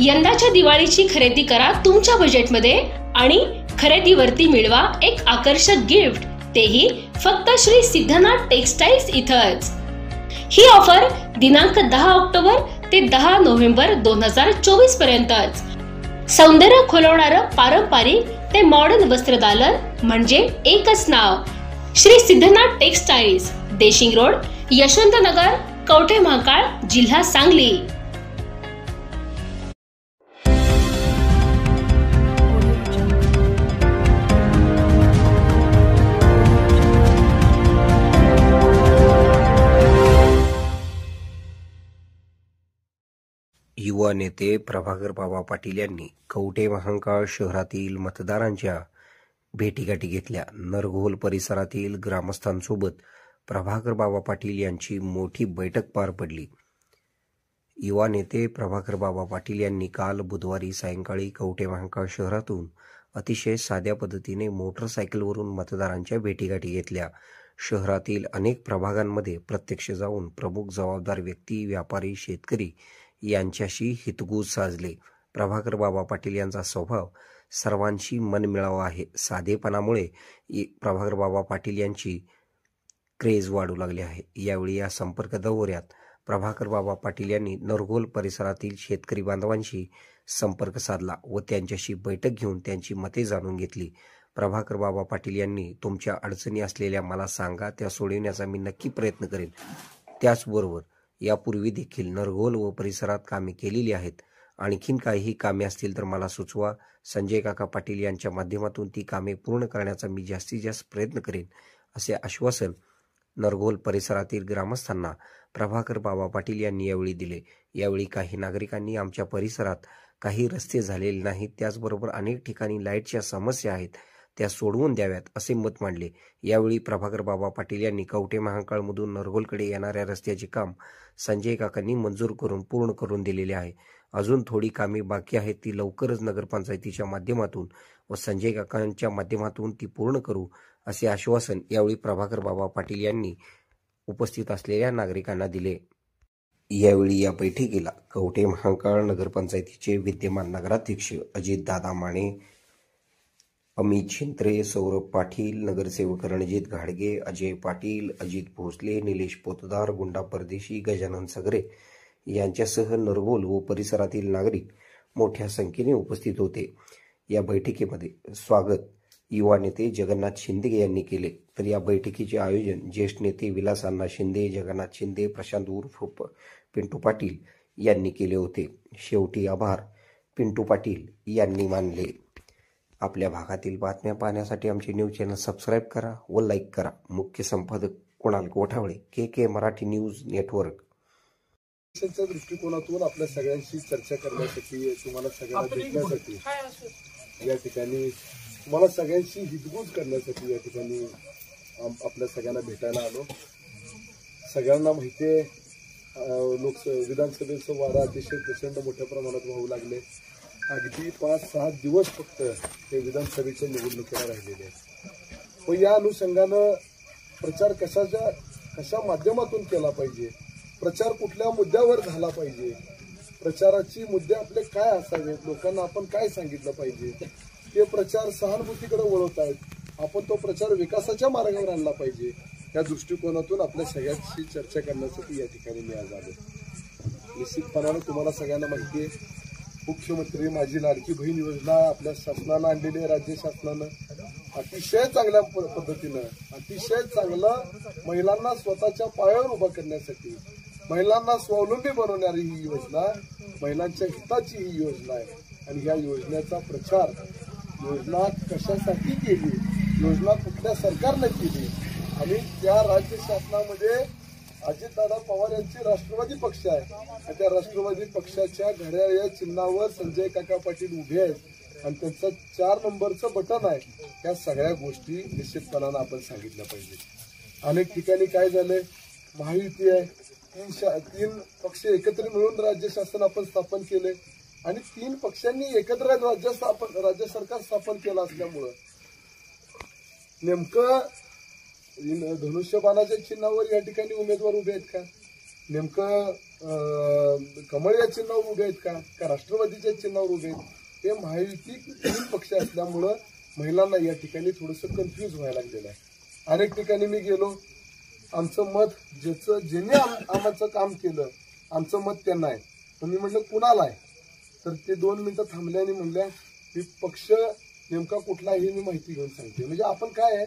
यंदाच्या दिवाळीची खरेदी करा तुमच्या बजेटमध्ये आणि खरेदीवरती मिळवा एक आकर्षक गिफ्ट, तेही फक्त श्री सिद्धनाथ टेक्सटाइल्स इथंच। ही ऑफर दिनांक 10 ऑक्टोबर ते 10 नोव्हेंबर 2024 पर्यंतच। सौंदर्य खुलवणारं पारंपरिक ते मॉडर्न वस्त्रदालन म्हणजे एकच नाव, श्री सिद्धनाथ टेक्सटाइल्स, देशिंग रोड, यशवंतनगर, कवठे महांकाळ, जिल्हा सांगली। युवा नेते प्रभाकर बाबा पाटील यांनी कवठे महांकाळ शहरातील मतदारांच्या भेटीगाठी घेतल्या। नरघोल परिसरातील ग्रामस्थांसोबत प्रभाकर बाबा पाटील यांची मोठी बैठक पार पडली। युवा नेते प्रभाकर बाबा पाटील यांनी काल बुधवारी सायंकाळी कवठे महांकाळ शहरातून अतिशय साध्या पद्धतीने मोटरसायकलवरून मतदारांच्या भेटीगाठी घेतल्या। शहरातील अनेक प्रभागांमध्ये प्रत्यक्ष जाऊन प्रमुख जबाबदार व्यक्ती, व्यापारी, शेतकरी यांच्याशी हितगुज साधले। प्रभाकर बाबा पाटील यांचा स्वभाव सर्वांशी मनमिळावा आहे। साधेपणामुळे प्रभाकर बाबा पाटील यांची क्रेज वाढू लागली आहे। यावेळी या संपर्क दौऱ्यात प्रभाकर बाबा पाटील यांनी नरघोल परिसरातील शेतकरी बांधवांशी संपर्क साधला व त्यांच्याशी बैठक घेऊन त्यांची मते जाणून घेतली। प्रभाकर बाबा पाटील यांनी तुमच्या अडचणी असलेल्या मला सांगा, त्या सोडविण्याचा मी नक्की प्रयत्न करेन। त्याचबरोबर यापूर्वी देखील नरघोल व परिसरात कामे केलेली आहेत, आणखीन काहीही कामे असतील तर मला सुचवा। संजय काका पाटील यांच्या माध्यमातून ती कामे पूर्ण करण्याचा मी जास्तीत जास्त प्रयत्न करेन, असे आश्वासन नरघोल परिसरातील ग्रामस्थांना प्रभाकर बाबा पाटील यांनी यावेळी दिले। यावेळी काही नागरिकांनी आमच्या परिसरात काही रस्ते झालेले नाहीत, त्याचबरोबर अनेक ठिकाणी लाईटच्या समस्या आहेत, त्या सोडवून द्याव्यात असे मत मांडले। यावेळी प्रभाकर बाबा पाटील यांनी कवठे महांकाळमधून नरघोलकडे येणाऱ्या रस्त्याचे काम संजय काकांनी मंजूर करून पूर्ण करून दिलेले आहे। अजून थोडी कामे बाकी आहेत, ती लवकरच नगरपंचायतीच्या माध्यमातून व संजय काकांच्या माध्यमातून ती पूर्ण करू, असे आश्वासन यावेळी प्रभाकर बाबा पाटील यांनी उपस्थित असलेल्या नागरिकांना दिले। यावेळी या बैठकीला कवठे महांकाळ नगरपंचायतीचे विद्यमान नगराध्यक्ष अजित दादा माने, अमित शिंत्रे, सौरभ पाटील, नगरसेवक रणजित घाडगे, अजय पाटील, अजित भोसले, निलेश पोतदार, गुंडा परदेशी, गजानन सगरे यांच्यासह नरघोल व परिसरातील नागरिक मोठ्या संख्येने उपस्थित होते। या बैठकीमध्ये स्वागत युवा नेते जगन्नाथ शिंदे यांनी केले, तर या बैठकीचे आयोजन ज्येष्ठ नेते विलास अण्णा शिंदे, जगन्नाथ शिंदे, प्रशांत उर्फ पिंटू पाटील यांनी केले होते। शेवटी आभार पिंटू पाटील यांनी मानले। आपल्या भागातील बातम्या पाहण्यासाठी आमचे न्यूज चॅनल सबस्क्राईब करा व लाईक करा। मुख्य संपादक कुणाल कोठावळे, के मराठी न्यूज नेटवर्क। देशाच्या दृष्टिकोनातून आपल्या सगळ्यांशी चर्चा करण्यासाठी, तुम्हाला सगळ्यांना भेटण्यासाठी या ठिकाणी, तुम्हाला सगळ्यांशी हितगुज करण्यासाठी या ठिकाणी आपल्या सगळ्यांना भेटायला आलो। सगळ्यांना माहिती आहे विधानसभेचं वारं अतिशय प्रचंड मोठ्या प्रमाणात वाहू लागले। अगदी 5-6 दिवस फक्त हे विधानसभेच्या निवडणुकीला राहिलेले आहेत व या अनुषंगानं प्रचार कशा माध्यमातून केला पाहिजे, प्रचार कुठल्या मुद्द्यावर झाला पाहिजे, प्रचाराची मुद्दे आपले काय असावेत, लोकांना आपण काय सांगितलं पाहिजे, ते प्रचार सहानुभूतीकडे वळवत आहेत। आपण तो प्रचार विकासाच्या मार्गावर आणला पाहिजे, या दृष्टिकोनातून आपल्या सगळ्यांशी चर्चा करण्यासाठी या ठिकाणी मी आज आलो। निश्चितपणाने तुम्हाला सगळ्यांना माहिती आहे, मुख्यमंत्री माझी लाडकी बहीण योजना आपल्या शासनानं आणलेली आहे। राज्य शासनानं अतिशय चांगल्या पद्धतीनं, अतिशय चांगलं महिलांना स्वतःच्या पायावर उभा करण्यासाठी, महिलांना स्वावलंबी बनवणारी ही योजना, महिलांच्या हिताची ही योजना आहे। आणि या योजनेचा प्रचार, योजना कशासाठी केली, योजना कुठल्या सरकारने केली आणि त्या राज्य शासनामध्ये अजितदादा पवार यांची राष्ट्रवादी पक्ष आहे आणि त्या राष्ट्रवादी पक्षाच्या घड्याळ या चिन्हावर संजय काका पाटील उभे आहेत आणि त्यांचं 4 नंबरचं बटन आहे। या सगळ्या गोष्टी निश्चितपणानं आपण सांगितल्या पाहिजे। अनेक ठिकाणी काय झालंय, महायुती आहे, 3 पक्ष एकत्र मिळून राज्य शासन आपण स्थापन केले आणि 3 पक्षांनी एकत्र राज्य सरकार स्थापन केलं असल्यामुळं नेमकं धनुष्यबाणाच्या चिन्हावर या ठिकाणी उमेदवार उभे आहेत का? नेमकं कमळ या चिन्हावर उभे आहेत का राष्ट्रवादीच्या चिन्हावर उभे आहेत? हे महायुती 3 पक्ष असल्यामुळं महिलांना या ठिकाणी थोडंसं कन्फ्यूज व्हायला लागलेलं आहे. अनेक ठिकाणी मी गेलो, आमचं मत ज्यांनी आमचं काम केलं आमचं मत त्यांना आहे. पण मी म्हटलं कुणाला आहे, तर ते 2 मिनिटं थांबले आणि म्हणल्या मी पक्ष नेमका कुठला हे मी माहिती घेऊन सांगते. म्हणजे आपण काय आहे,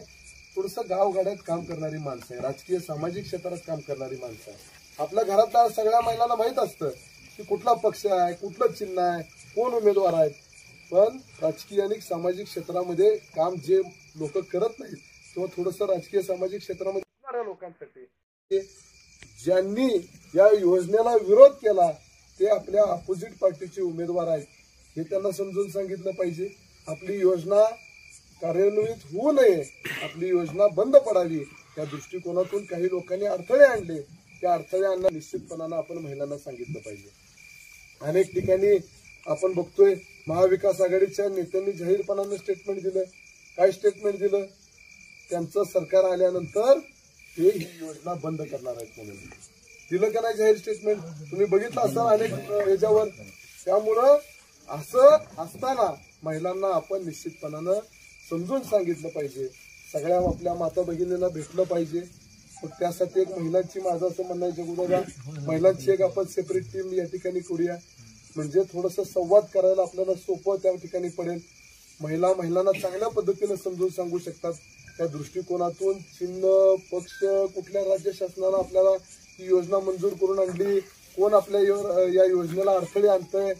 थोडंसं गावगाड्यात काम करणारी माणसं आहे, राजकीय सामाजिक क्षेत्रात काम करणारी माणसं आहे. आपल्या घरातल्या सगळ्या महिलांना माहीत असतं की कुठला पक्ष आहे, कुठलं चिन्ह आहे, कोण उमेदवार आहेत. पण राजकीय आणि सामाजिक क्षेत्रामध्ये काम जे लोक करत नाहीत किंवा थोडंसं राजकीय सामाजिक क्षेत्रामध्ये असणाऱ्या लोकांसाठी ज्यांनी या योजनेला विरोध केला ते आपल्या अपोजिट पार्टीचे उमेदवार आहेत हे त्यांना समजून सांगितलं पाहिजे. आपली योजना कार्यान्वित होऊ नये, आपली योजना बंद पडावी या दृष्टिकोनातून काही लोकांनी अडथळे आणले. त्या अडथळे आणणं निश्चितपणानं आपण महिलांना सांगितलं पाहिजे. अनेक ठिकाणी आपण बघतोय महाविकास आघाडीच्या नेत्यांनी जाहीरपणानं स्टेटमेंट दिलं. काय स्टेटमेंट दिलं? त्यांचं सरकार आल्यानंतर ते ही योजना बंद करणार आहेत म्हणून दिलं का नाही जाहीर स्टेटमेंट? तुम्ही बघितलं असाल अनेक याच्यावर. त्यामुळं असं असताना महिलांना आपण निश्चितपणानं समजून सांगितलं पाहिजे. सगळ्या आपल्या माता भगिनींना भेटलं पाहिजे. मग त्यासाठी एक महिलांची माझं असं म्हणणं आहे जगुदादा, महिलांची एक आपण सेपरेट टीम या ठिकाणी करूया. म्हणजे थोडंसं संवाद करायला आपल्याला सोपं त्या ठिकाणी पडेल. महिलांना चांगल्या पद्धतीने समजून सांगू शकतात. त्या दृष्टिकोनातून चिन्ह पक्ष कुठल्या राज्य शासनानं आपल्याला ही योजना मंजूर करून आणली, कोण आपल्या या योजनेला अडथळे आणतंय,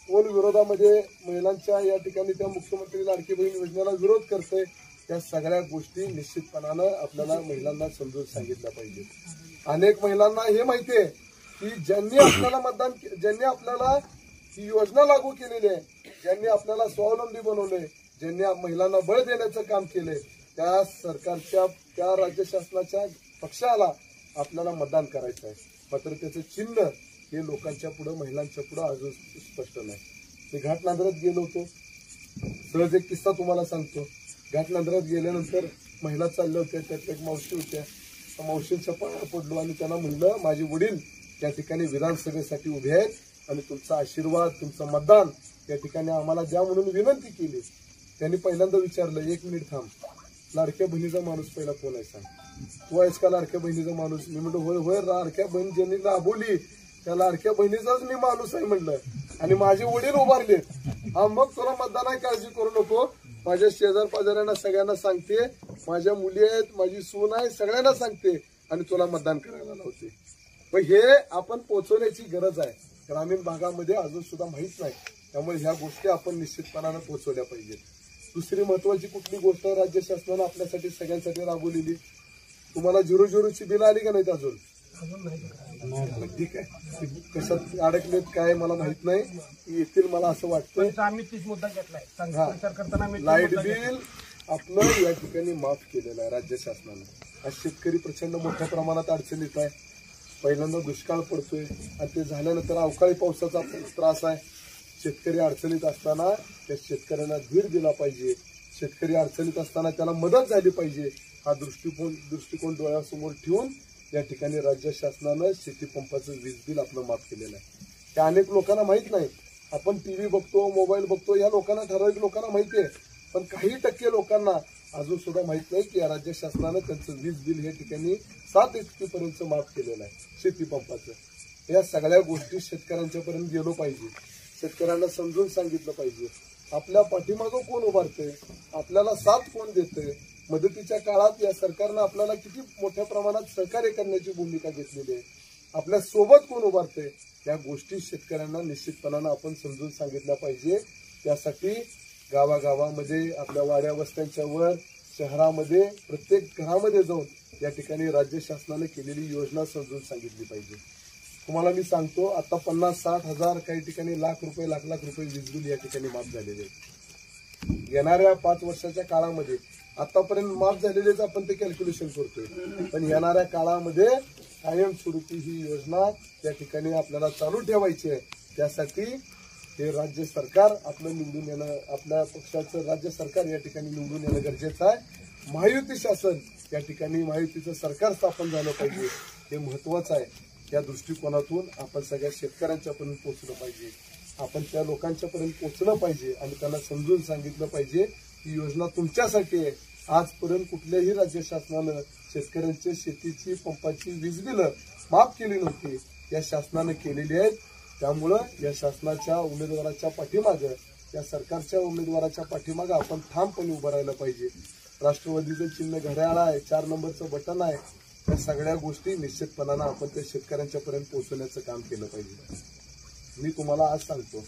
कोण विरोधामध्ये महिलांच्या या ठिकाणी त्या मुख्यमंत्री लाडकी बहीण योजनेला विरोध करतंय, त्या सगळ्या गोष्टी निश्चितपणानं आपल्याला महिलांना समजून सांगितल्या पाहिजे. अनेक महिलांना हे माहिती आहे की ज्यांनी आपल्याला ही योजना लागू केलेली आहे, ज्यांनी आपल्याला स्वावलंबी बनवले, ज्यांनी महिलांना बळ देण्याचं काम केलंय, त्या सरकारच्या त्या राज्य शासनाच्या पक्षाला आपल्याला मतदान करायचं आहे. मात्र त्याचं चिन्ह हे लोकांच्या पुढं महिलांच्या पुढं अजून स्पष्ट नाही. मी घाटनांदरात गेलो होतो. सहज एक किस्सा तुम्हाला सांगतो. घाटनांदरात गेल्यानंतर महिला चालल्या होत्या, त्यात एक मावशी होत्या. मावशींच्या पाया पडलो आणि त्यांना म्हणलं माझे वडील त्या ठिकाणी विधानसभेसाठी उभे आहेत आणि तुमचा आशीर्वाद तुमचं मतदान त्या ठिकाणी आम्हाला द्या म्हणून विनंती केली. त्यांनी पहिल्यांदा विचारलं 1 मिनिट थांब, लाडक्या बहिणीचा माणूस पहिला कोण आहे सांग, तू आहेस का लाडक्या बहिणीचा माणूस? मी म्हणतो होय होय, लाडक्या बहीण ज्यांनी राबवली त्या लाडक्या बहिणीचाच मी माणूस आहे म्हणलं. आणि माझे वडील उभारले. हा मग तुला मतदानाची काळजी करू नको, माझ्या शेजार पाजाऱ्यांना सगळ्यांना सांगते, माझ्या मुली आहेत, माझी सून आहे, सगळ्यांना सांगते आणि तुला मतदान करायला लावते. पण हे आपण पोहोचवण्याची गरज आहे. ग्रामीण भागामध्ये अजून सुद्धा माहीत नाही. त्यामुळे ह्या गोष्टी आपण निश्चितपणानं पोहोचवल्या पाहिजेत. दुसरी महत्वाची कुठली गोष्ट राज्य शासनानं आपल्यासाठी सगळ्यांसाठी राबवलेली, तुम्हाला 00ची बिल आली का नाहीत अजून? ठीक आहे, कशात अडकलेत काय मला माहित नाही, येतील मला असं वाटतं. आम्ही 30 मुद्दा घेतलाय. लाईट बिल आपलं या ठिकाणी माफ केलेलं आहे राज्य शासनानं. आज शेतकरी प्रचंड मोठ्या प्रमाणात अडचणीत आहे. पहिल्यांदा दुष्काळ पडतोय आणि ते झाल्यानंतर अवकाळी पावसाचा त्रास आहे. शेतकरी अडचणीत असताना त्या शेतकऱ्यांना धीर दिला पाहिजे. शेतकरी अडचणीत असताना त्याला मदत झाली पाहिजे. हा दृष्टिकोन डोळ्यासमोर ठेवून या ठिकाणी राज्य शासनानं शेती पंपाचं वीज बिल आपलं माफ केलेलं आहे. त्या अनेक लोकांना माहीत नाही. आपण टीव्ही बघतो, मोबाईल बघतो, या लोकांना ठराविक लोकांना माहिती आहे. पण काही टक्के लोकांना अजून सुद्धा माहित नाही की या राज्य शासनानं त्यांचं वीज बिल हे ठिकाणी 7 इतकीपर्यंत माफ केलेलं आहे शेती पंपाचं. या सगळ्या गोष्टी शेतकऱ्यांच्यापर्यंत गेलो पाहिजे. शेतकऱ्यांना समजून सांगितलं पाहिजे आपल्या पाठीमागं कोण उभारतंय, आपल्याला साथ कोण देतंय. मदतीच्या काळात या सरकारनं आपल्याला किती मोठ्या प्रमाणात सहकार्य करण्याची भूमिका घेतलेली आहे. आपल्या सोबत कोण उभारतंय या गोष्टी शेतकऱ्यांना निश्चितपणानं आपण समजून सांगितल्या पाहिजे. त्यासाठी गावागावामध्ये आपल्या वाड्या वस्त्यांच्या वर शहरामध्ये प्रत्येक घरामध्ये जाऊन या ठिकाणी राज्य शासनाने केलेली योजना समजून सांगितली पाहिजे. तुम्हाला मी सांगतो आता 50-60 हजार काही ठिकाणी लाख रुपये वीज बिल या ठिकाणी माफ झालेले आहेत. येणाऱ्या 5 वर्षाच्या काळामध्ये आतापर्यंत माफ झालेलेच आपण ते कॅल्क्युलेशन करतोय. पण येणाऱ्या काळामध्ये कायमस्वरूपी ही योजना या ठिकाणी आपल्याला चालू ठेवायची आहे. त्यासाठी हे राज्य सरकार आपलं निवडून येणं, आपल्या पक्षाचं राज्य सरकार या ठिकाणी निवडून येणं गरजेचं आहे. महायुती शासन या ठिकाणी महायुतीचं सरकार स्थापन झालं पाहिजे, हे महत्वाचं आहे. या दृष्टिकोनातून आपण सगळ्या शेतकऱ्यांच्यापर्यंत पोहोचलं पाहिजे, आपण त्या लोकांच्यापर्यंत पोहोचलं पाहिजे आणि त्यांना समजून सांगितलं पाहिजे ही योजना तुमच्यासाठी आहे. आजपर्यंत कुठल्याही राज्य शासनानं शेतकऱ्यांच्या शेतीची पंपाची वीज बिलं माफ केली नव्हती, या शासनानं केलेली आहेत. त्यामुळं या शासनाच्या उमेदवाराच्या पाठीमागं, या सरकारच्या उमेदवाराच्या पाठीमागं आपण ठामपणे उभं राहायला पाहिजे. राष्ट्रवादीचं चिन्ह घड्याळ आहे, 4 नंबरचं बटन आहे. या सगळ्या गोष्टी निश्चितपणानं आपण त्या शेतकऱ्यांच्यापर्यंत पोहोचवण्याचं काम केलं पाहिजे. मी तुम्हाला आज सांगतो,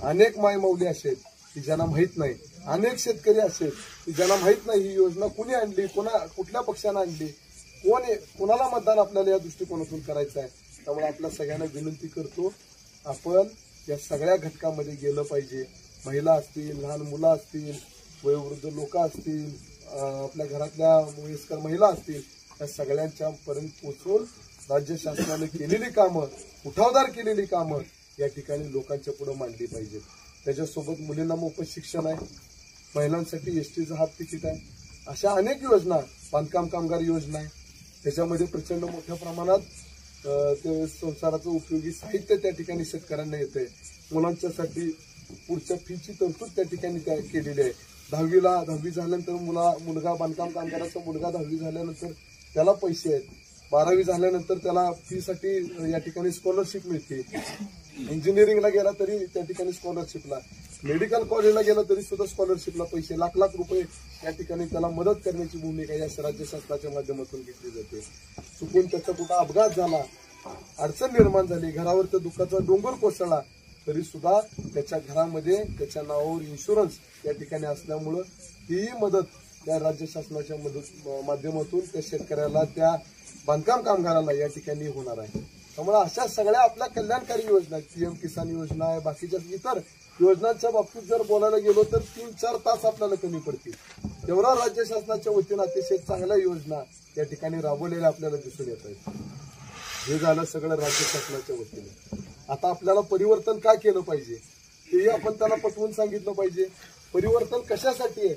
अनेक मायमौली असे आहेत की ज्यांना माहीत नाही, अनेक शेतकरी असे की ज्यांना माहीत नाही ही योजना कुणी आणली, कुठल्या पक्षानं आणली, कोणाला मतदान आपल्याला या दृष्टिकोनातून करायचं आहे. त्यामुळे आपल्या सगळ्यांना विनंती करतो, आपण या सगळ्या घटकामध्ये गेलं पाहिजे. महिला असतील, लहान मुलं असतील, वयोवृद्ध लोक असतील, आपल्या घरातल्या वयस्कर महिला असतील, या सगळ्यांच्या पर्यंत पोहोचून राज्य शासनाने केलेली कामं, उठावदार केलेली कामं या ठिकाणी लोकांच्या पुढे मांडली पाहिजेत. त्याच्यासोबत मुलींना मोफत शिक्षण आहे, महिलांसाठी एसटीचं हाफ तिकीट आहे, अशा अनेक योजना, बांधकाम कामगार योजना आहे. त्याच्यामध्ये प्रचंड मोठ्या प्रमाणात ते संसाराचं उपयोगी साहित्य त्या ठिकाणी शेतकऱ्यांना येतंय. मुलांच्यासाठी पुढच्या फीची तरतूद त्या ठिकाणी केलेली आहे. 10वी झाल्यानंतर मुलगा बांधकाम कामगाराचा मुलगा 10वी झाल्यानंतर त्याला पैसे आहेत. 12वी झाल्यानंतर त्याला फीसाठी या ठिकाणी स्कॉलरशिप मिळते. इंजिनिअरिंगला गेला तरी त्या ठिकाणी स्कॉलरशिपला, मेडिकल कॉलेजला गेला तरी सुद्धा स्कॉलरशिपला पैसे, लाख लाख रुपये या ठिकाणी त्याला मदत करण्याची भूमिका या राज्य शासनाच्या माध्यमातून घेतली जाते. चुकून त्याचा कुठं अपघात झाला, अडचण निर्माण झाली, घरावर त्या दुःखाचा डोंगर कोसळला तरी सुद्धा त्याच्या घरामध्ये त्याच्या नावावर इन्शुरन्स या ठिकाणी असल्यामुळं ही मदत या राज्य शासनाच्या माध्यमातून त्या शेतकऱ्याला, त्या बांधकाम कामगाराला या ठिकाणी होणार आहे. त्यामुळे अशा सगळ्या आपल्या कल्याणकारी योजना, पीएम किसान योजना आहे, बाकीच्या इतर योजनांच्या बाबतीत जर बोलायला गेलो तर 3-4 तास आपल्याला कमी पडतील. एवढा राज्य शासनाच्या वतीनं अतिशय चांगल्या योजना या ठिकाणी राबवलेल्या आपल्याला दिसून येत आहेत. हे झालं सगळं राज्य शासनाच्या वतीनं. आता आपल्याला परिवर्तन काय केलं पाहिजे तेही आपण त्याला पटवून सांगितलं पाहिजे. परिवर्तन कशासाठी आहे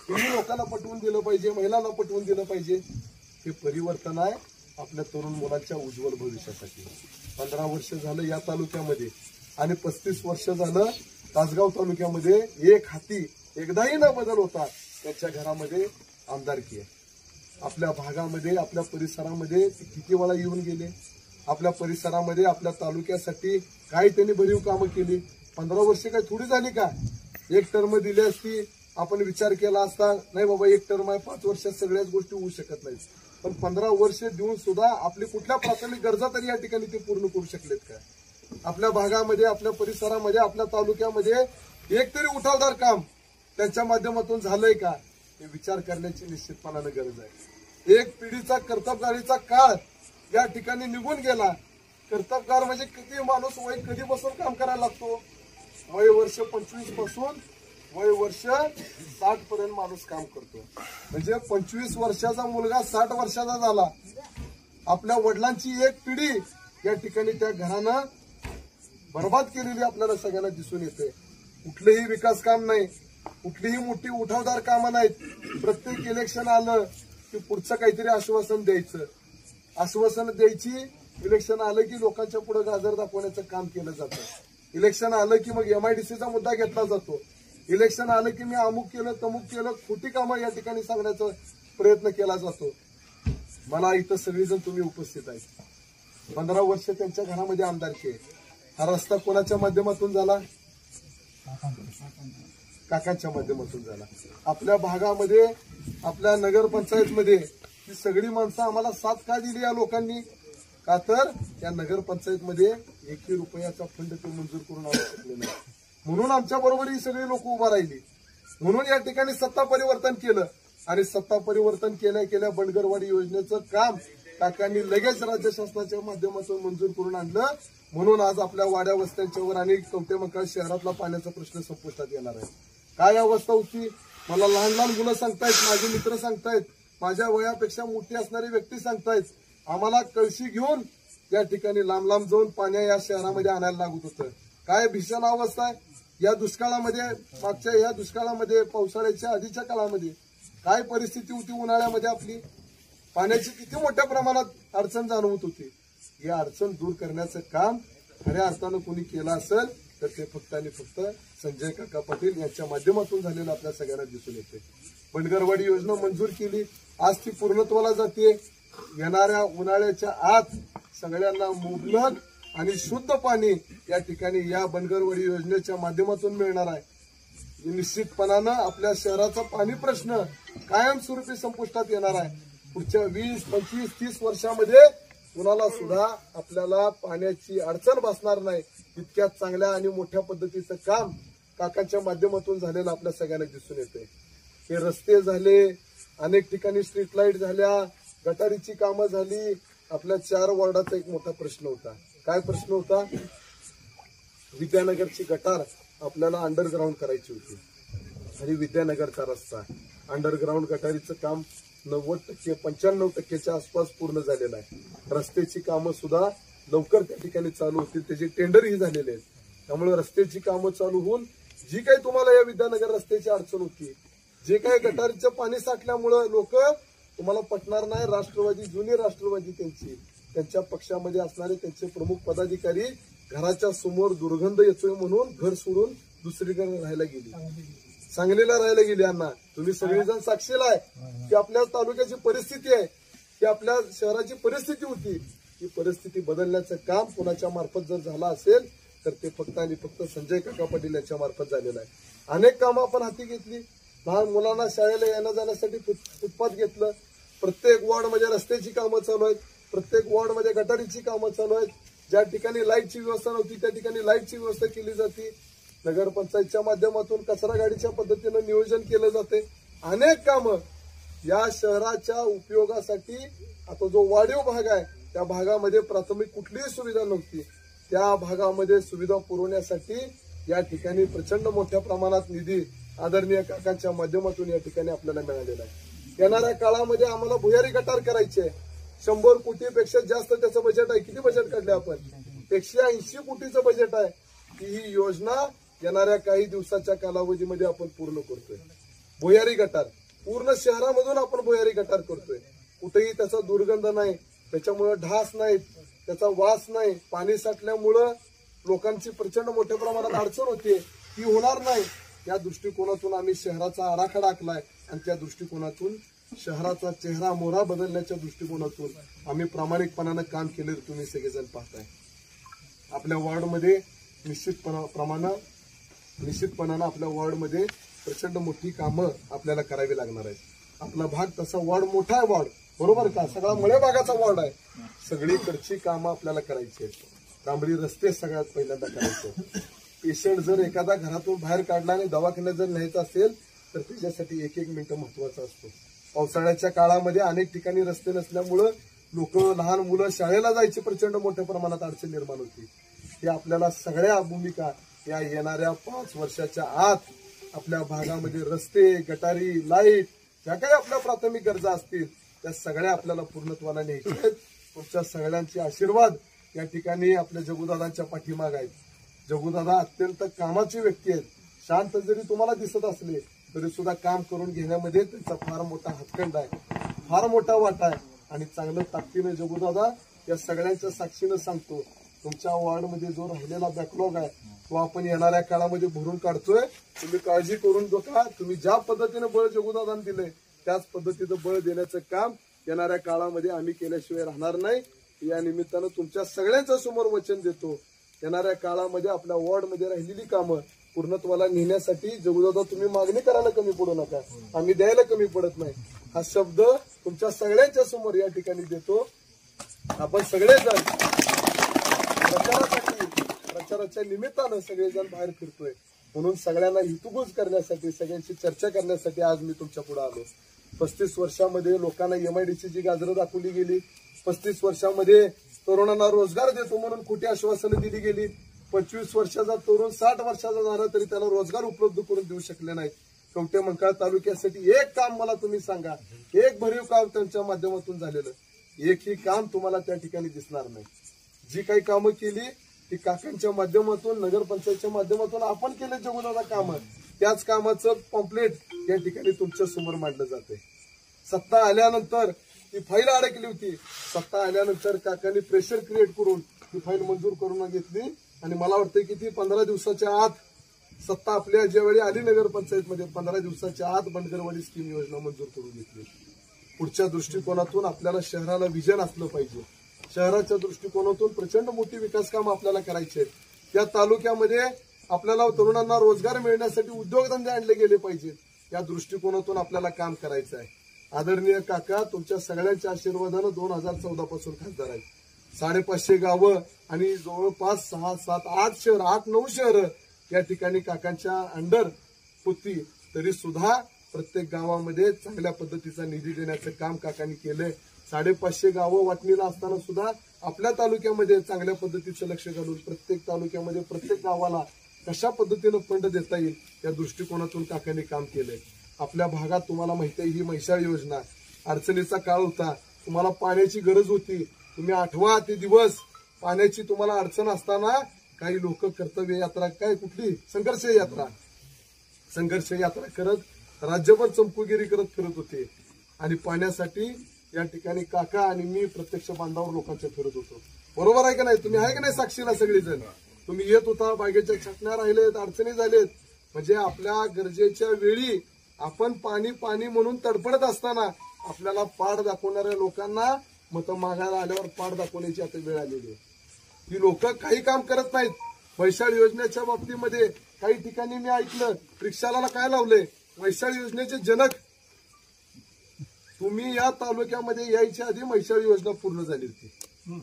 हेही लोकांना पटवून दिलं पाहिजे, महिलांना पटवून दिलं पाहिजे. हे परिवर्तन आहे आपल्या तरुण मुलांच्या उज्ज्वल भविष्यासाठी. 15 वर्ष झालं या तालुक्यामध्ये आणि 35 वर्ष झालं तासगाव तालुक्यामध्ये एक हाती एकदाही न बदल होता त्याच्या घरामध्ये आमदारकी आहे. आपल्या भागामध्ये, आपल्या परिसरामध्ये किती वेळा येऊन गेले, आपल्या परिसरामध्ये, आपल्या तालुक्यासाठी काय त्यांनी भरीव कामं केली. 15 वर्ष काय थोडी झाली का? एक टर्म दिली असती, आपण विचार केला असता नाही बाबा एक टर्म आहे, 5 वर्षात सगळ्याच गोष्टी होऊ शकत नाहीत. पण 15 वर्ष देऊन सुद्धा आपली कुठल्या प्राथमिक गरजा तरी या ठिकाणी ते पूर्ण करू शकलेत का? आपल्या भागामध्ये, आपल्या परिसरामध्ये, आपल्या तालुक्यामध्ये एक तरी उठावदार काम त्यांच्या माध्यमातून झालंय का हे विचार करण्याची निश्चितपणाने गरज आहे. एक पिढीचा कर्तबगारीचा काळ या ठिकाणी निघून गेला. कर्तबगार म्हणजे किती माणूस वय कधीपासून काम करायला लागतो? वय वर्ष 25 पासून वय वर्ष 60 पर्यंत माणूस काम करतो. म्हणजे 25 वर्षाचा मुलगा 60 वर्षाचा झाला. आपल्या वडिलांची एक पिढी या ठिकाणी त्या घरानं बर्बाद केलेली आपल्याला सगळ्यांना दिसून येते. कुठलेही विकास काम नाही, कुठलीही मोठी उठावदार कामं नाहीत. प्रत्येक इलेक्शन आलं की पुढचं काहीतरी आश्वासन द्यायचं, आश्वासन द्यायची. इलेक्शन आलं की लोकांच्या पुढे गाजर दाखवण्याचं काम केलं जातं. इलेक्शन आलं की मग MIDCचा मुद्दा घेतला जातो. इलेक्शन आलं की मी अमुक केलं तमुक केलं, खोटी कामं या ठिकाणी सांगण्याचा प्रयत्न केला जातो. मला इथं सगळेजण तुम्ही उपस्थित आहेत. 15 वर्ष त्यांच्या घरामध्ये आमदारकी आहे. हा रस्ता कोणाच्या माध्यमातून झाला? काकांच्या माध्यमातून झाला. आपल्या भागामध्ये, आपल्या नगरपंचायतमध्ये ही सगळी माणसं आम्हाला साथ का दिली या लोकांनी? का तर या नगरपंचायतमध्ये 1 रुपयाचा फंड ते मंजूर करून आणू शकले नाही. म्हणून आमच्या बरोबर ही सगळी लोक उभा राहिली. म्हणून या ठिकाणी सत्ता परिवर्तन केलं आणि सत्ता परिवर्तन केल्या केल्या बंडगरवाडी योजनेचं काम काकांनी लगेच राज्य शासनाच्या माध्यमातून मंजूर करून आणलं. म्हणून आज आपल्या वाड्या वस्त्यांच्यावर आणि कवठेमंकाळ शहरातला पाण्याचा प्रश्न संपुष्टात येणार आहे. काय अवस्था होती? मला लहान लहान मुलं सांगतायत, माझे मित्र सांगतायत, माझ्या वयापेक्षा मोठी असणारी व्यक्ती सांगतायत, आम्हाला कळशी घेऊन या ठिकाणी लांब लांब जाऊन पाण्या या शहरामध्ये आणायला लागत होतं. काय भीषण अवस्था आहे या दुष्काळामध्ये. मागच्या या दुष्काळामध्ये, पावसाळ्याच्या आधीच्या काळामध्ये काय परिस्थिती होती? उन्हाळ्यामध्ये आपली पाण्याची किती मोठ्या प्रमाणात अडचण जाणवत होती. या अडचण दूर करण्याचं काम खऱ्या अर्थानं कोणी केलं असेल तर ते फक्त आणि फक्त संजय काका पाटील यांच्या माध्यमातून झालेलं आपल्या सगळ्यांना दिसून येते. बनगरवाडी योजना मंजूर केली, आज ती पूर्णत्वाला जाते. येणाऱ्या उन्हाळ्याच्या आत सगळ्यांना मुबलक आणि शुद्ध पाणी या ठिकाणी या बनगरवाडी योजनेच्या माध्यमातून मिळणार आहे. निश्चितपणानं आपल्या शहराचा पाणी प्रश्न कायमस्वरूपी संपुष्टात येणार आहे. पुढच्या 20, 25, 30 वर्षामध्ये कुणाला सुद्धा आपल्याला पाण्याची अडचण भासणार नाही. इतक्या चांगल्या आणि मोठ्या पद्धतीचं काम काकांच्या माध्यमातून झालेलं आपल्या सगळ्यांना दिसून येते. हे रस्ते झाले, अनेक ठिकाणी स्ट्रीट लाईट झाल्या, गटारीची कामं झाली. आपल्या 4 वॉर्डाचा एक मोठा प्रश्न होता. काय प्रश्न होता? विद्यानगरची गटार आपल्याला अंडरग्राऊंड करायची होती आणि विद्यानगरचा रस्ता अंडरग्राऊंड गटारीचं काम 90%, 95% आसपास पूर्ण झालेलं आहे. रस्त्याची कामं सुद्धा लवकर त्या ठिकाणी चालू होतील, त्याचे टेंडरही झालेले आहेत. त्यामुळे रस्त्याची कामं चालू होऊन जी काही तुम्हाला या विद्यानगर रस्त्याची अडचण होती, जे काही गटारीचं पाणी साठल्यामुळं लोक तुम्हाला पटणार नाही, राष्ट्रवादी, जुनी राष्ट्रवादी त्यांच्या पक्षामध्ये असणारे त्यांचे प्रमुख पदाधिकारी घराच्या समोर दुर्गंध येतोय म्हणून घर सोडून दुसरीकडे राहायला गेली, सांगलीला राहायला गेली. यांना तुम्ही सगळेजण साक्षीला आहे की आपल्या तालुक्याची परिस्थिती आहे, की आपल्या शहराची परिस्थिती होती. ही परिस्थिती बदलण्याचं काम कोणाच्या मार्फत जर झालं असेल तर ते फक्त आणि फक्त संजय काका पाटील यांच्या मार्फत झालेलं आहे. अनेक कामं आपण हाती घेतली. लहान मुलांना शाळेला येण्या जाण्यासाठी फुटपाथ घेतलं. प्रत्येक वॉर्डमध्ये रस्त्याची कामं चालू आहेत, प्रत्येक वॉर्डमध्ये गटारीची कामं चालू आहेत. ज्या ठिकाणी लाईटची व्यवस्था नव्हती त्या ठिकाणी लाईटची व्यवस्था केली जाते. नगरपंचायतच्या माध्यमातून कचरा गाडीच्या पद्धतीनं नियोजन केलं जाते. अनेक कामं या शहराच्या उपयोगासाठी. आता जो वाढीव भाग आहे त्या भागामध्ये प्राथमिक कुठलीही सुविधा नव्हती, त्या भागामध्ये सुविधा पुरवण्यासाठी या ठिकाणी प्रचंड मोठ्या प्रमाणात निधी आदरणीय काकांच्या माध्यमातून या ठिकाणी आपल्याला मिळालेला आहे. येणाऱ्या काळामध्ये आम्हाला भुयारी गटार करायचे 100 कोटीपेक्षा जास्त त्याचं बजेट आहे. किती बजेट काढले आपण? 180 कोटीचं बजेट आहे. ही योजना येणाऱ्या काही दिवसाच्या कालावधीमध्ये आपण पूर्ण करतोय. भुयारी गटार पूर्ण शहरामधून आपण भुयारी गटार करतोय. कुठेही त्याचा दुर्गंध नाही, त्याच्यामुळे ढास नाहीत, त्याचा वास नाही. पाणी साठल्यामुळं लोकांची प्रचंड मोठ्या प्रमाणात अडचण होते, ती होणार नाही. या दृष्टिकोनातून आम्ही शहराचा आराखडा आखलाय आणि त्या दृष्टिकोनातून शहराचा चेहरा मोहरा बदलण्याच्या दृष्टिकोनातून आम्ही प्रामाणिकपणानं काम केले. तुम्ही सगळेजण पाहताय आपल्या वॉर्डमध्ये निश्चितपणानं आपल्या वॉर्डमध्ये प्रचंड मोठी कामं आपल्याला करावी लागणार आहेत. आपला भाग तसा वॉर्ड मोठा आहे, वॉर्ड बरोबर का, सगळा मळे भागाचा वॉर्ड आहे. सगळीकडची कामं आपल्याला करायची आहेत. डांबरी रस्ते सगळ्यात पहिल्यांदा करायचे. पेशंट जर एखादा घरातून बाहेर काढला आणि दवाखान्यात जर न्यायचा असेल तर त्याच्यासाठी 1-1 मिनिट महत्वाचा असतो. पावसाळ्याच्या काळामध्ये अनेक ठिकाणी रस्ते नसल्यामुळं लोक, लहान मुलं शाळेला जायची प्रचंड मोठ्या प्रमाणात अडचण निर्माण होती. हे आपल्याला सगळ्या भूमिका या येणाऱ्या 5 वर्षाच्या आत आपल्या भागामध्ये रस्ते, गटारी, लाईट, ज्या काही आपल्या प्राथमिक गरजा असतील त्या सगळ्या आपल्याला पूर्णत्वाला न्यायच्या आहेत. तुमच्या सगळ्यांचे आशीर्वाद या ठिकाणी आपल्या जगूदादांच्या पाठीमाग आहेत. जगूदादा अत्यंत कामाची व्यक्ती आहेत. शांत जरी तुम्हाला दिसत असले तरी सुद्धा काम करून घेण्यामध्ये त्यांचा फार मोठा हातखंड आहे, फार मोठा वाटा आहे. आणि चांगलं ताकदीनं जगूदादा या सगळ्यांच्या साक्षीनं सांगतो, तुमच्या वॉर्डमध्ये जो राहिलेला बॅकलॉग आहे तो आपण येणाऱ्या काळामध्ये भरून काढतोय. तुम्ही काळजी करून नका. तुम्ही ज्या पद्धतीनं बळ जगूदादांनी दिलंय त्याच पद्धतीचं बळ देण्याचं काम येणाऱ्या काळामध्ये आम्ही केल्याशिवाय राहणार नाही. या निमित्तानं तुमच्या सगळ्यांच्या समोर वचन देतो, येणाऱ्या काळामध्ये आपल्या वॉर्डमध्ये राहिलेली कामं पूर्णत्वाला नेण्यासाठी जगूदादा तुम्ही मागणी करायला कमी पडू नका, आम्ही द्यायला कमी पडत नाही. हा शब्द तुमच्या सगळ्यांच्या समोर या ठिकाणी देतो. आपण सगळेजण प्रचाराच्या निमित्तानं सगळेजण बाहेर फिरतोय म्हणून सगळ्यांना हितगुज करण्यासाठी, सगळ्यांची चर्चा करण्यासाठी आज मी तुमच्या पुढे आलो. 35 वर्षामध्ये लोकांना MIDC जी गाजरं दाखवली गेली, 35 वर्षामध्ये तरुणांना रोजगार देतो म्हणून खोटी आश्वासनं दिली गेली. 25 वर्षाचा तरुण 60 वर्षाचा झाला तरी त्याला रोजगार उपलब्ध करून देऊ शकले नाहीत. कवठे मंकाळ तालुक्यासाठी एक काम मला तुम्ही सांगा, एक भरीव काम त्यांच्या माध्यमातून झालेलं, एकही काम तुम्हाला त्या ठिकाणी दिसणार नाही. जी काही कामं केली ती काकांच्या माध्यमातून, नगरपंचायतच्या माध्यमातून आपण केले जगूदादा कामं, त्याच कामाचं पॉम्पलेट या ठिकाणी तुमच्या समोर मांडलं जाते. सत्ता आल्यानंतर ती फाईल अडकली होती. सत्ता आल्यानंतर काकांनी प्रेशर क्रिएट करून ती फाईल मंजूर करून घेतली आणि मला वाटतं की ती 15 दिवसाच्या आत सत्ता आपल्या ज्यावेळी आली नगरपंचायतमध्ये 15 दिवसाच्या आत बंडगरवाडी स्कीम योजना मंजूर करून घेतली. पुढच्या दृष्टिकोनातून आपल्याला शहराला विजन असलं पाहिजे. शहराच्या दृष्टिकोनातून प्रचंड मोठी विकास कामं आपल्याला करायची आहेत. त्या तालुक्यामध्ये आपल्याला तरुणांना रोजगार मिळण्यासाठी उद्योगधंदे आणले गेले पाहिजेत. या दृष्टिकोनातून आपल्याला काम करायचं आहे. आदरणीय काका, तुमच्या सगळ्यांच्या आशीर्वादानं 2014 पासून खासदार आहेत. 550 गावं आणि जवळपास 6, 7, 8 शहर 8-9 शहरं या ठिकाणी काकांच्या अंडर होती. तरी सुद्धा प्रत्येक गावामध्ये चांगल्या पद्धतीचा निधी देण्याचं काम काकांनी केलंय. 550 गावं वाटणीला असताना सुद्धा आपल्या तालुक्यामध्ये चांगल्या पद्धतीचं लक्ष घालून प्रत्येक तालुक्यामध्ये प्रत्येक गावाला कशा पद्धतीनं फंड देता येईल या दृष्टिकोनातून काकांनी काम केलंय. आपल्या भागात तुम्हाला माहिती आहे ही म्हैसाळ योजना अडचणीचा काळ होता. तुम्हाला पाण्याची गरज होती. तुम्ही आठवा ते दिवस पाण्याची तुम्हाला अडचण असताना काही लोक कर्तव्य यात्रा काय कुठली संघर्ष यात्रा करत राज्यभर चमकुगिरी करत फिरत होते आणि पाण्यासाठी या ठिकाणी काका आणि मी प्रत्यक्ष बांधावर लोकांच्या फिरत होतो. बरोबर आहे का नाही? तुम्ही आहे का नाही साक्षीला सगळेजण? तुम्ही येत होता, बागेच्या छटण्या राहिलेत, अडचणी झालेत. म्हणजे आपल्या गरजेच्या वेळी आपण पाणी पाणी म्हणून तडफडत असताना आपल्याला पाठ दाखवणाऱ्या लोकांना मतं मागायला आल्यावर पाठ दाखवण्याची आता वेळ आलेली आहे. ही लोक काही काम करत नाहीत. म्हैसाळ योजनेच्या बाबतीमध्ये काही ठिकाणी मी ऐकलं रिक्षाला काय लावलंय. म्हैसाळ योजनेचे जनक तुम्ही या तालुक्यामध्ये यायच्या आधी म्हैसाळ योजना पूर्ण झाली होती.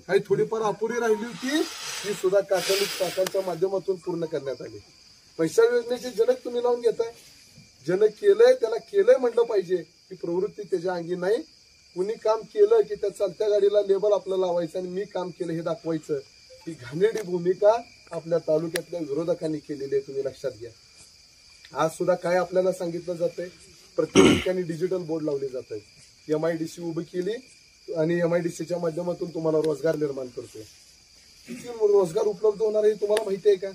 काही थोडीफार अपुरी राहिली होती ती सुद्धा काकांच्या माध्यमातून पूर्ण करण्यात आली. म्हैसाळ योजनेचे जनक तुम्ही लावून घेताय. जनक केलंय त्याला केलंय म्हटलं पाहिजे. ही प्रवृत्ती त्याच्या अंगी नाही. कुणी काम केलं की त्या चालत्या गाडीला लेबल आपलं लावायचं आणि मी काम केलं हे दाखवायचं. ही घाणेरडी भूमिका आपल्या तालुक्यातल्या विरोधकांनी केलेली आहे. तुम्ही लक्षात घ्या. आज सुद्धा काय आपल्याला सांगितलं जातंय, प्रत्येक ठिकाणी डिजिटल बोर्ड लावले जात आहेत. MIDC उभी केली आणि MIDCच्या माध्यमातून तुम्हाला रोजगार निर्माण करतोय. किती रोजगार उपलब्ध होणार आहे तुम्हाला माहिती आहे का?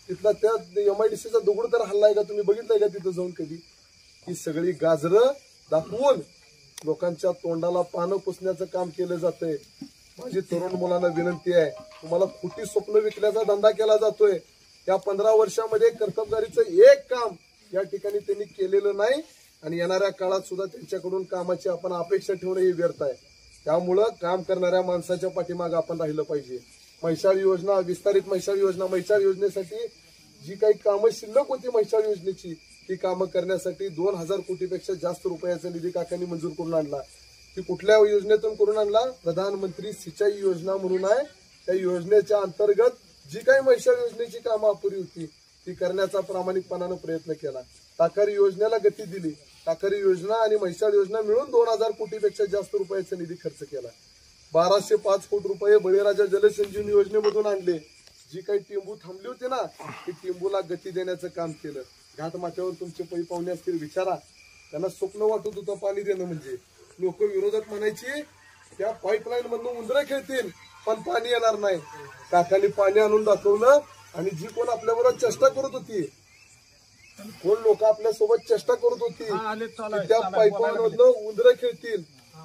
तिथला त्या MIDCचा दगड तर हल्लाय का? तुम्ही बघितलंय का तिथं जाऊन कधी? ही सगळी गाजरं दाखवून लोकांच्या तोंडाला पानं पुसण्याचं काम केलं जातंय. माझी तरुण मुलांना विनंती आहे, तुम्हाला खोटी स्वप्न विकण्याचा धंदा केला जातोय. या 15 वर्षामध्ये कर्तबगारीचं एक काम या ठिकाणी त्यांनी केलेलं नाही आणि येणाऱ्या काळात सुद्धा त्यांच्याकडून कामाची आपण अपेक्षा ठेवणं हे व्यर्थ आहे. त्यामुळं काम करणाऱ्या माणसाच्या पाठीमागे आपण राहिलं पाहिजे. म्हैसाळ योजना, विस्तारित म्हैसाळ योजना, म्हैसाळ योजनेसाठी जी काही कामं शिल्लक होती म्हैसाळ योजनेची ती कामं करण्यासाठी 2000 कोटीपेक्षा जास्त रुपयाचा निधी काकांनी मंजूर करून आणला. ती कुठल्या योजनेतून करून आणला? प्रधानमंत्री सिंचाई योजना म्हणून आहे. त्या योजनेच्या अंतर्गत जी काही म्हैसाळ योजनेची कामं अपुरी होती ती करण्याचा प्रामाणिकपणानं प्रयत्न केला. ताकारी योजनेला गती दिली. ताकारी योजना आणि म्हैसाळ योजना मिळून 2000 कोटीपेक्षा जास्त रुपयाचा निधी खर्च केला. 1205 कोटी रुपये बळीराजा जलसंजीवनी योजनेमधून आणले. जी काही टिंबू थांबली होती ना ती टिंबूला गती देण्याचं काम केलं. घाटमाथ्यावर तुमचे पै पाहुणे असतील, विचारा. त्यांना स्वप्न वाटत होतं पाणी देणं म्हणजे. लोक विरोधक म्हणायची त्या पाईपलाईन मधून उंदरं खेळतील पण पाणी येणार नाही. काकांनी पाणी आणून दाखवलं आणि जी कोण आपल्याबरोबर चेष्टा करत होती, कोण लोक आपल्यासोबत चेष्टा करत होती त्या पाईपलाईन मधनं उंदरं खेळतील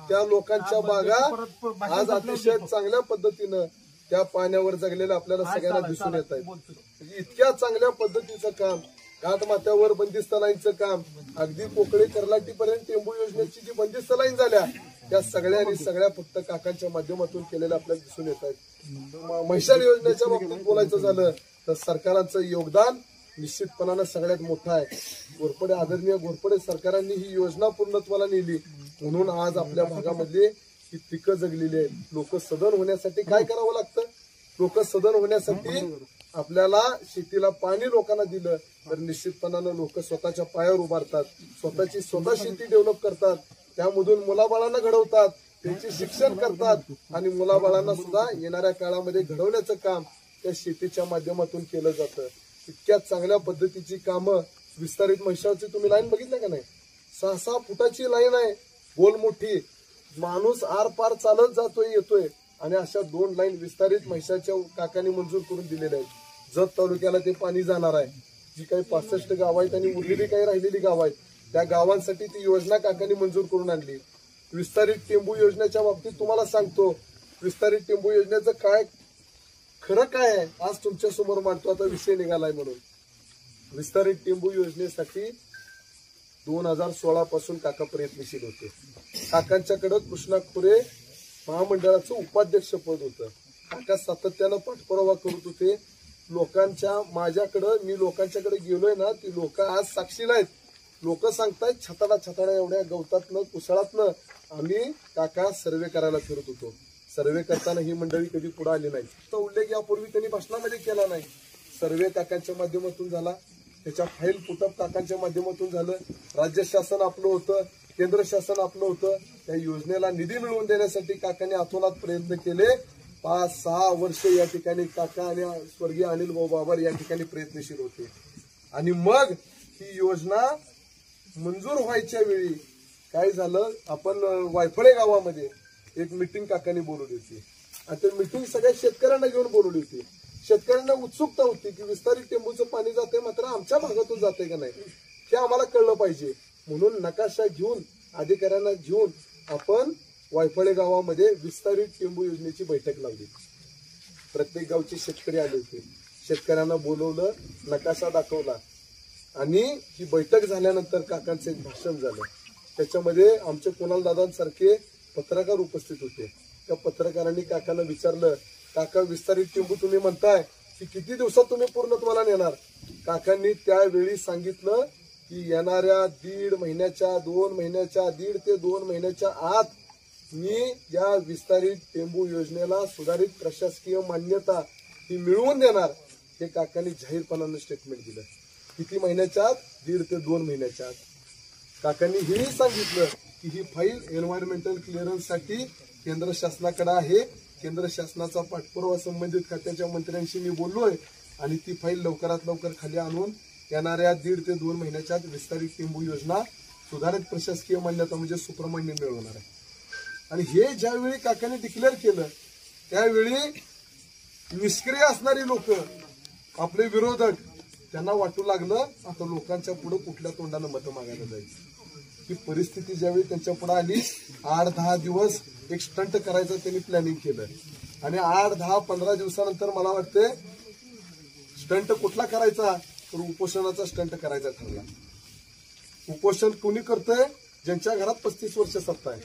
त्या लोकांच्या बागा आज अतिशय चांगल्या पद्धतीनं त्या पाण्यावर जगलेल्या आपल्याला सगळ्यांना दिसून येत आहेत. इतक्या चांगल्या पद्धतीचं काम, घाटमाथ्यावर बंदिस्त लाईनचं काम, अगदी पोकळी कर्लाटीपर्यंत टेंबू योजनेची जी बंदिस्त लाईन झाल्या त्या सगळ्या फक्त काकांच्या माध्यमातून केलेल्या आपल्याला दिसून येत आहेत. म्हैसाळ योजनेच्या बाबतीत बोलायचं झालं तर सरकारांचं योगदान निश्चितपणानं सगळ्यात मोठं आहे. घोरपडे, आदरणीय घोरपडे सरकारांनी ही योजना पूर्णत्वाला नेली म्हणून आज आपल्या भागामध्ये ही पिकं जगलेली आहेत. लोक सदन होण्यासाठी काय करावं लागतं? लोक सदन होण्यासाठी आपल्याला शेतीला पाणी लोकांना दिलं तर निश्चितपणानं लोक स्वतःच्या पायावर उभारतात, स्वतः शेती डेव्हलप करतात, त्यामधून मुलाबाळांना घडवतात, त्यांचे शिक्षण करतात आणि मुलाबाळांना सुद्धा येणाऱ्या काळामध्ये घडवण्याचं काम त्या शेतीच्या माध्यमातून केलं जातं. इतक्या चांगल्या पद्धतीची कामं. विस्तारित म्हैसाळची तुम्ही लाईन बघितलं का नाही? 6-6 फुटाची लाईन आहे, गोल मोठी. माणूस आर पार चालत जातोय येतोय आणि अशा 2 लाईन विस्तारित म्हैसाळच्या काकांनी मंजूर करून दिलेल्या आहेत. जत तालुक्याला ते पाणी जाणार आहे. जी काही 65 गाव आहेत आणि उरलेली काही राहिलेली गाव आहेत त्या गावांसाठी ती योजना काकांनी मंजूर करून आणली. विस्तारित टेंबू योजनेच्या बाबतीत तुम्हाला सांगतो, विस्तारित टेंबू योजनेचं काय खरं काय आहे आज तुमच्या समोर मांडतो. आता विषय निघालाय म्हणून. विस्तारित टेंबू योजनेसाठी 2016 पासून काका प्रयत्नशील होते. काकांच्याकडे कृष्णा खोरे महामंडळाचं उपाध्यक्ष पद होतं. काका सातत्यानं पाठपुरावा करत होते माझ्याकडं. मी लोकांच्याकडे गेलोय ना, ती लोक आज साक्षीला आहेत. लोक सांगतायत छताडा एवढ्या गवतातनं कुसळातनं आम्ही काका सर्वे करायला फिरत होतो. सर्वे करताना ही मंडळी कधी पुढे आली नाही. तो उल्लेख यापूर्वी त्यांनी भाषणामध्ये केला नाही. सर्वे काकांच्या माध्यमातून झाला, त्याच्या फाईल पुटअप काकांच्या माध्यमातून झालं. राज्य शासन आपलं होतं, केंद्र शासन आपलं होतं. त्या योजनेला निधी मिळवून देण्यासाठी काकांनी अतोनात प्रयत्न केले. 5-6 वर्ष या ठिकाणी काका आणि स्वर्गीय अनिल भाऊ बाबर या ठिकाणी प्रयत्नशील होते. आणि मग ही योजना मंजूर व्हायच्या वेळी काय झालं, आपण वायफळे गावामध्ये एक मिटिंग काकांनी बोलवली होती. आणि ते मिटिंग सगळ्या शेतकऱ्यांना घेऊन बोलवली होती. शेतकऱ्यांना उत्सुकता होती की विस्तारित टेंबूचं पाणी जाते, मात्र आमच्या भागातून जाते का नाही हे आम्हाला कळलं पाहिजे. म्हणून नकाशा घेऊन अधिकाऱ्यांना घेऊन आपण वायफळे गावामध्ये विस्तारित टेंबू योजनेची बैठक लावली. प्रत्येक गावचे शेतकरी आले होते. शेतकऱ्यांना बोलवलं, नकाशा दाखवला आणि ही बैठक झाल्यानंतर काकांचं एक भाषण झालं. त्याच्यामध्ये आमचे कुणाल दादांसारखे पत्रकार उपस्थित होते. त्या पत्रकारांनी काकांना विचारलं, काका विस्तारित टेंबू तुम्ही म्हणताय की किती दिवसात तुम्ही पूर्णत्वाला नेणार. काकांनी त्यावेळी सांगितलं की येणाऱ्या 1.5 महिन्याच्या 2 महिन्याच्या 1.5 ते 2 महिन्याच्या आत मी या विस्तारित टेंबू योजनेला सुधारित प्रशासकीय मान्यता ही मिळवून देणार. हे काकांनी जाहीरपणानं स्टेटमेंट दिलं. किती महिन्याच्या आत? 1.5 ते 2 महिन्याच्या आत. काकांनी हेही सांगितलं की ही फाईल एन्व्हायरमेंटल क्लिअरन्ससाठी केंद्र शासनाकडे आहे. केंद्र शासनाचा पाठपुरावा संबंधित खात्याच्या मंत्र्यांशी मी बोललोय आणि ती फाईल लवकरात लवकर खाली आणून येणाऱ्या 1.5 ते 2 महिन्याच्या आत विस्तारित टेंबू योजना सुधारित प्रशासकीय मान्यता म्हणजे सुप्रमाण्य मिळवणार आहे. आणि हे ज्यावेळी काकांनी डिक्लेअर केलं त्यावेळी निष्क्रिय असणारी लोक, आपले विरोधक, त्यांना वाटू लागलं आता लोकांच्या पुढे कुठल्या तोंडानं मतं मागायला जायचं. ही परिस्थिती ज्यावेळी त्यांच्या पुढे आली, 8-10 दिवस एक स्टंट करायचं त्यांनी प्लॅनिंग केलं. आणि 8-10-15 दिवसानंतर मला वाटतं स्टंट कुठला करायचा, तर उपोषणाचा स्टंट करायचा ठरला. उपोषण कोणी करतंय? ज्यांच्या घरात 35 वर्ष सत्ता आहे,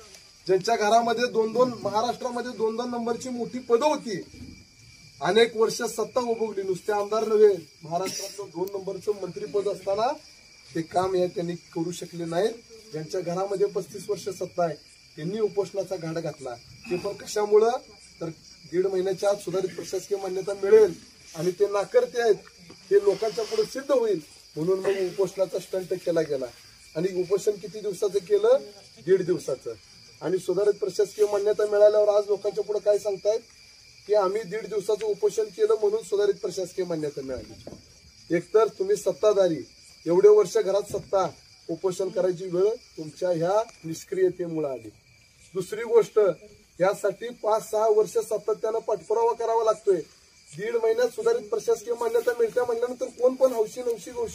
ज्यांच्या घरामध्ये 2-2 महाराष्ट्रामध्ये 2-2 नंबरची मोठी पदं होती, अनेक वर्ष सत्ता उपभोगली. नुसते आमदार नव्हे, महाराष्ट्रातलं 2 नंबरचं मंत्रीपद असताना ते काम हे त्यांनी करू शकले नाहीत. ज्यांच्या घरामध्ये 35 वर्ष सत्ता आहे त्यांनी उपोषणाचा घाट घातला. ते पण कशामुळं, तर 1.5 महिन्याच्या आत सुधारित प्रशासकीय मान्यता मिळेल आणि ते नाकर्ते आहेत हे लोकांच्या पुढे सिद्ध होईल म्हणून मग उपोषणाचा स्टंट केला गेला. आणि उपोषण किती दिवसाचं केलं? 1.5 दिवसाचं. आणि सुधारित प्रशासकीय मान्यता मिळाल्यावर आज लोकांच्या पुढे काय सांगतायत की आम्ही 1.5 दिवसाचं उपोषण केलं म्हणून सुधारित प्रशासकीय मान्यता मिळाली. एकतर तुम्ही सत्ताधारी, एवढे वर्ष घरात सत्ता, उपोषण करायची वेळ तुमच्या ह्या निष्क्रियतेमुळे आली. दुसरी गोष्ट, यासाठी 5-6 वर्ष सातत्यानं पाठपुरावा करावा लागतोय. 1.5 महिन्यात सुधारित प्रशासकीय मान्यता मिळते म्हणल्यानंतर कोण पण हौशी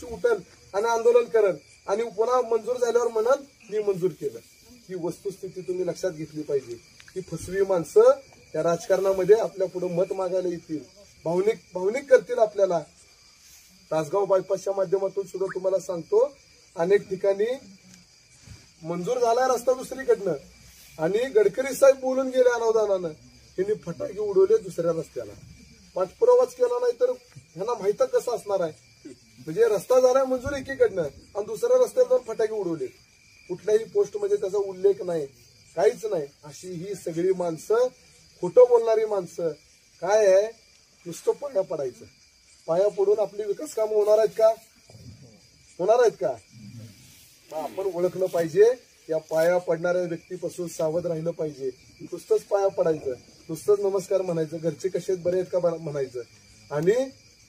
उठल आणि आंदोलन करल आणि पुन्हा मंजूर झाल्यावर म्हणाल मी मंजूर केलं. ही वस्तुस्थिती तुम्ही लक्षात घेतली पाहिजे. ही फसवी माणसं त्या राजकारणामध्ये आपल्या पुढे मत मागायला येतील, भावनिक करतील आपल्याला. तासगाव बायपासच्या माध्यमातून सुद्धा तुम्हाला सांगतो, अनेक ठिकाणी मंजूर झाला रस्ता दुसरीकडनं आणि गडकरी साहेब बोलून गेले अनावधानानं, यांनी फटाके उडवले दुसऱ्या रस्त्याला. पाठपुरावाच केला नाही तर ह्यांना माहित कसं असणार आहे. म्हणजे रस्ता झाला मंजूर एकीकडनं आणि दुसऱ्या रस्त्यावर जाऊन फटाके उडवले. कुठल्याही पोस्टमध्ये त्याचा उल्लेख नाही, काहीच नाही. अशी ही सगळी माणसं, खोटं बोलणारी माणसं. काय आहे, नुसतं पाया पडायचं. पाया पडून आपली विकास कामं होणार आहेत का? होणार आहेत का? आपण ओळखलं पाहिजे. या पाया पडणाऱ्या व्यक्तीपासून सावध राहिलं पाहिजे. नुसतंच पाया पडायचं, नुसतंच नमस्कार म्हणायचं, घरचे कसे आहेत, बरे आहेत का म्हणायचं आणि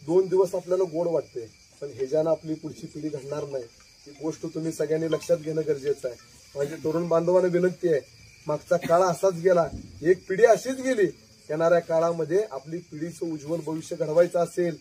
2 दिवस आपल्याला गोड वाटते, पण ह्याच्यानं आपली पुढची पिढी घडणार नाही. ही गोष्ट तुम्ही सगळ्यांनी लक्षात घेणं गरजेचं आहे. माझी तरुण बांधवांना विनंती आहे, मागचा काळ असाच गेला, एक पिढी अशीच गेली. येणाऱ्या काळामध्ये आपली पिढीचं उज्ज्वल भविष्य घडवायचं असेल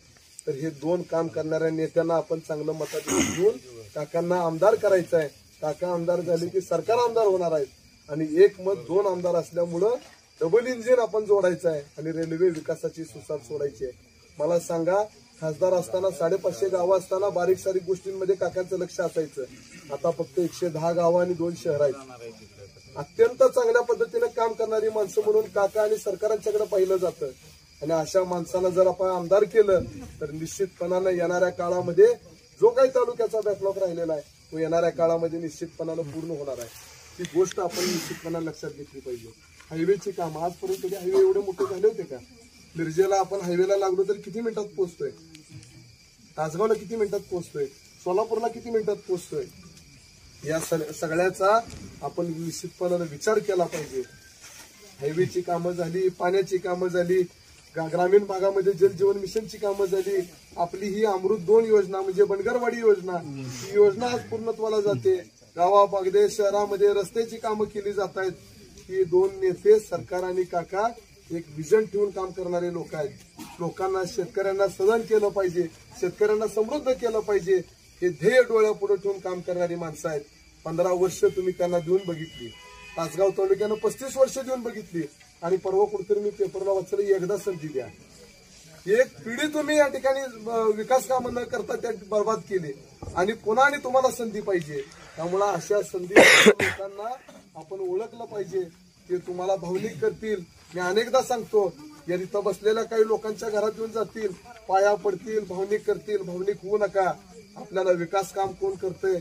तर हे 2 काम करणाऱ्या नेत्यांना आपण चांगलं मताधिक्य घेऊन काकांना आमदार करायचं आहे. काका आमदार झाले की सरकार आमदार होणार आहेत आणि एक मत 2 आमदार असल्यामुळं डबल इंजिन आपण जोडायचं आहे आणि रेल्वे विकासाची सुसाट सोडायची आहे. मला सांगा, खासदार असताना 550 गावं असताना बारीक सारीक गोष्टींमध्ये काकांचं लक्ष असायचं. आता फक्त 110 गावं आणि 2 शहर आहेत. अत्यंत चांगल्या पद्धतीने काम करणारी माणसं म्हणून काका आणि सरकारांच्याकडे पाहिलं जातं. आणि अशा माणसाला जर आपण आमदार केलं तर निश्चितपणानं येणाऱ्या काळामध्ये जो काही तालुक्याचा बॅकलॉग राहिलेला आहे तो येणाऱ्या काळामध्ये निश्चितपणानं पूर्ण होणार आहे. ती गोष्ट आपण निश्चितपणानं लक्षात घेतली पाहिजे. हायवेची काम आजपर्यंत कधी हायवे एवढे मोठे झाले होते का? मिरजेला आपण हायवेला लागलो तर किती मिनिटात पोहोचतोय? तासगावला किती मिनिटात पोहोचतोय? सोलापूरला किती मिनिटात पोहोचतोय? या सगळ्याचा आपण निश्चितपणानं विचार केला पाहिजे. हायवेची कामं झाली, पाण्याची कामं झाली, ग्रामीण भागामध्ये जलजीवन मिशनची कामं झाली, आपली ही अमृत 2 योजना म्हणजे बनगरवाडी योजना, ही योजना आज पूर्णत्वाला जाते. गावाबागदे शहरामध्ये रस्त्याची कामं केली जात आहेत. ही 2 नेते सरकार आणि काका एक विजन ठेवून काम करणारे लोक आहेत. लोकांना, शेतकऱ्यांना सदन केलं पाहिजे, शेतकऱ्यांना समृद्ध केलं पाहिजे, हे ध्येय डोळ्यापुढे ठेवून काम करणारी माणसं आहेत. 15 वर्ष तुम्ही त्यांना देऊन बघितली. तासगाव तालुक्यानं 35 वर्ष देऊन बघितली. आणि परवा कुठेतरी मी पेपरला वाचलं, एकदा संधी द्या. एक पिढी तुम्ही या ठिकाणी विकास कामं न करता त्या बर्बाद केली आणि पुन्हा आणि तुम्हाला संधी पाहिजे. त्यामुळे अशा संधी लोकांना आपण ओळखलं पाहिजे. ते तुम्हाला भावनिक करतील. मी अनेकदा सांगतो, या इथं बसलेल्या काही लोकांच्या घरात येऊन जातील, पाया पडतील, भावनिक करतील. भावनिक होऊ नका. आपल्याला विकास काम कोण करतंय,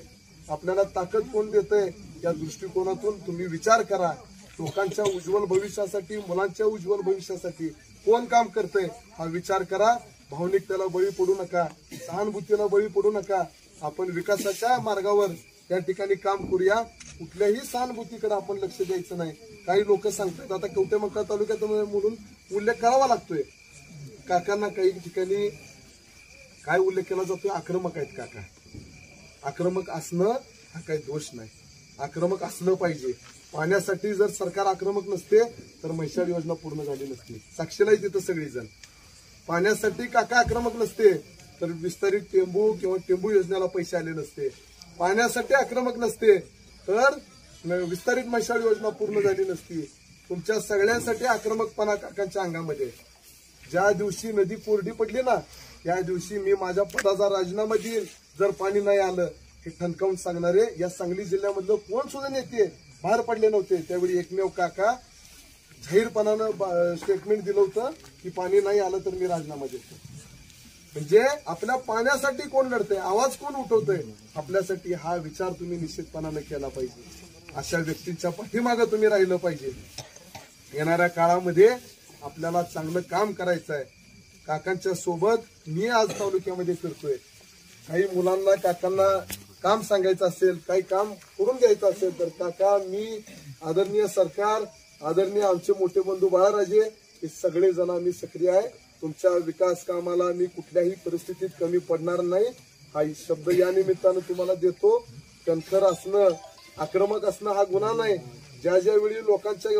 आपल्याला ताकद कोण देतंय, या दृष्टिकोनातून तुम्ही विचार करा. लोकांच्या उज्ज्वल भविष्यासाठी, मुलांच्या उज्ज्वल भविष्यासाठी कोण काम करतंय हा विचार करा. भावनिकतेला बळी पडू नका, सहानुभूतीला बळी पडू नका. आपण विकासाच्या मार्गावर या ठिकाणी काम करूया. कुठल्याही सहानुभूतीकडे आपण लक्ष द्यायचं नाही. काही लोक सांगतात, आता कवठेमंकाळ तालुक्यात म्हणून उल्लेख करावा लागतोय. काकांना काही ठिकाणी काय उल्लेख केला जातोय? आक्रमक आहेत काका. आक्रमक असणं हा काही दोष नाही. आक्रमक असलं पाहिजे. पाण्यासाठी जर सरकार आक्रमक नसते तर म्हैसाळ योजना पूर्ण झाली नसती. साक्षीला तिथं सगळीजण. पाण्यासाठी काका आक्रमक नसते तर विस्तारित टेंबू किंवा टेंबू योजनेला पैसे आले नसते. पाण्यासाठी आक्रमक नसते तर विस्तारित म्हैसाळ योजना पूर्ण झाली नसती. तुमच्या सगळ्यांसाठी आक्रमकपणा काकांच्या अंगामध्ये. ज्या दिवशी नदी कोरडी पडली ना, त्या दिवशी मी माझ्या पदाचा राजीनामा देईन जर पाणी नाही आलं, हे ठणकावून सांगणारे या सांगली जिल्ह्यामधलं कोण सुद्धा नेते बाहेर पडले नव्हते. त्यावेळी एकमेव काका जाहीरपणानं स्टेटमेंट दिलं होतं की पाणी नाही आलं तर मी राजीनामा देतो. म्हणजे आपल्या पाण्यासाठी कोण लढतंय, आवाज कोण उठवतोय आपल्यासाठी, हा विचार तुम्ही निश्चितपणानं केला पाहिजे. अशा व्यक्तींच्या पाठीमागं तुम्ही राहिलं पाहिजे. येणाऱ्या काळामध्ये आपल्याला चांगलं काम करायचं आहे. काकांच्या सोबत मी आज तालुक्यामध्ये फिरतोय. काही मुलांना काकांना काम सांगायचं असेल, काही काम करून घ्यायचं असेल तर काका, मी, आदरणीय सरकार, आदरणीय आमचे मोठे बंधू बाळाराजे, हे सगळे जण आम्ही सक्रिय आहे. तुमच्या विकास कामाला मी कुठल्याही परिस्थितीत कमी पडणार नाही हा शब्द या निमित्तानं तुम्हाला देतो. कणखर असणं, आक्रमक असणं हा गुन्हा नाही. ज्या ज्या वेळी लोकांच्या